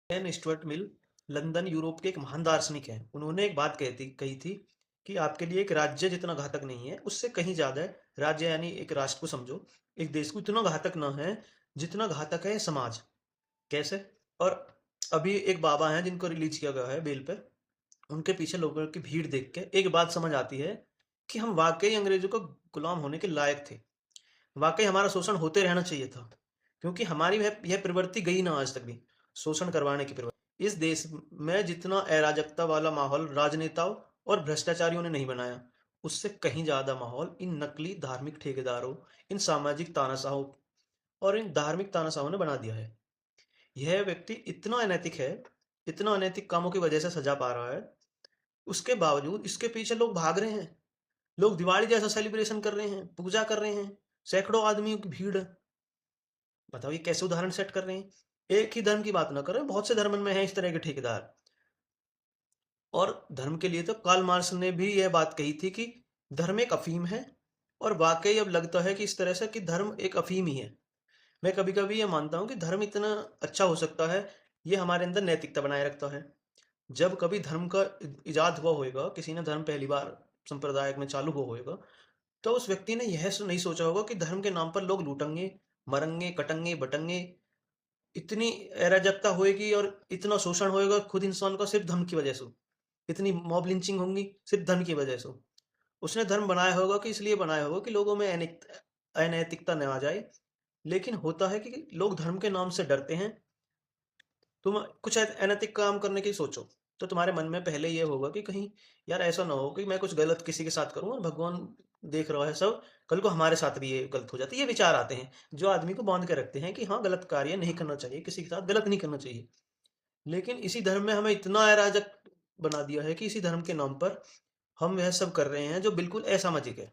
N Stuart Mill London Europe के एक महान दार्शनिक हैं। उन्होंने एक बात कही थी कि आपके लिए एक राज्य जितना घातक नहीं है, उससे कहीं ज़्यादा है। राज्य यानी एक राष्ट्र को समझो, एक देश को इतना घातक ना है जितना घातक है समाज। कैसे? और अभी एक बाबा हैं जिनको रिलीज़ किया गया है बेल पे। उनके पीछे लोगों की भीड़ देख के एक बात समझ आती है कि हम वाक़ई अंग्रेज़ों को गुलाम होने के लायक थे। वाक़ई हमारा शोषण होते रहना चाहिए था, क्योंकि हमारी यह प्रवृत्ति गई ना आज तक भी, शोषण करवाने की प्रवृत्ति। इस देश में जितना अराजकता वाला माहौल राजनेताओं और भ्रष्टाचारियों ने नहीं बनाया, उससे कहीं ज़्यादा माहौल इन नकली धार्मिक ठेकेदारों, इन सामाजिक तानाशाहों और इन धार्मिक तानाशाहों ने बना दिया है। यह व्यक्ति इतना अनैतिक है, इतना अनैतिक कामों की वजह से सजा पा रहा है, उसके बावजूद इसके पीछे लोग भाग रहे हैं। लोग दिवाली जैसा सेलिब्रेशन कर रहे हैं, पूजा कर रहे हैं, सैकड़ों आदमियों की भीड़ है। बताओ ये कैसे उदाहरण सेट कर रहे हैं? एक ही धर्म की बात ना करें, बहुत से धर्मन में हैं इस तरह के ठेकेदार। और धर्म के लिए तो कार्ल मार्क्स ने भी यह बात कही थी कि धर्म एक अफ़ीम है। और वाक़ई अब लगता है कि इस तरह से कि धर्म एक अफ़ीम ही है। मैं कभी-कभी ये मानता हूँ कि धर्म इतना अच्छा हो सकता है, ये हमारे अंदर नैतिकता बनाए रखता है। जब कभी धर्म का इजाद हुआ होएगा, किसी ने धर्म पहली बार संप्रदाय में चालू हुआ होएगा, तो उस व्यक्ति ने यह नहीं सोचा होगा कि धर्म के नाम पर लोग लूटेंगे, मरेंगे, कटेंगे, बटेंगे, इतनी अराजकता होएगी और इतना शोषण होएगा खुद इंसान का सिर्फ धर्म की वजह से। इतनी मॉब लिंचिंग होंगी सिर्फ धर्म की वजह से। उसने धर्म बनाया होगा कि इसलिए बनाया होगा कि लोगों में अनैतिकता न आ जाए। लेकिन होता है कि लोग धर्म के नाम से डरते हैं। तुम कुछ अनैतिक काम करने की सोचो, तो तुम्हारे मन में पहले ये होगा कि कहीं यार ऐसा ना हो कि मैं कुछ गलत किसी के साथ करूँ और भगवान देख रहा है सब, कल को हमारे साथ भी ये गलत हो जाता है। ये विचार आते हैं, जो आदमी को बाँध के रखते हैं कि हाँ, गलत कार्य नहीं करना चाहिए, किसी के साथ गलत नहीं करना चाहिए। लेकिन इसी धर्म में हमें इतना अराजक बना दिया है कि इसी धर्म के नाम पर हम वह सब कर रहे हैं जो बिल्कुल असामाजिक है।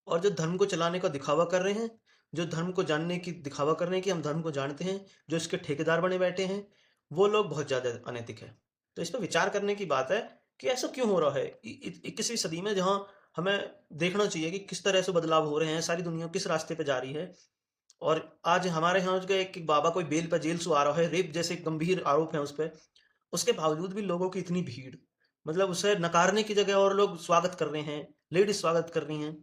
और जो धर्म को चलाने का दिखावा कर रहे हैं, जो धर्म को जानने की दिखावा कर रहे हैं कि हम धर्म को जानते हैं, जो इसके ठेकेदार बने बैठे हैं, वो लोग बहुत ज़्यादा अनैतिक हैं। तो इस पे विचार करने की बात है कि ऐसा क्यों हो रहा है? इ इ 21वीं सदी में जहाँ हमें देखना चाहिए कि किस तरह से बदलाव हो रहे हैं, सारी दुनिया किस रास्ते पे जा रही है। और आज हमारे यहाँ जो एक बाबा कोई बेल पे जेल से आ रहा है, रेप जैसे गंभीर आरोप हैं उस पे, उसके बावजूद भी लोगों की इतनी भीड़। मतलब उसे नकारने की जगह और लोग स्वागत कर रहे हैं, लेडीज़ स्वागत कर रही हैं।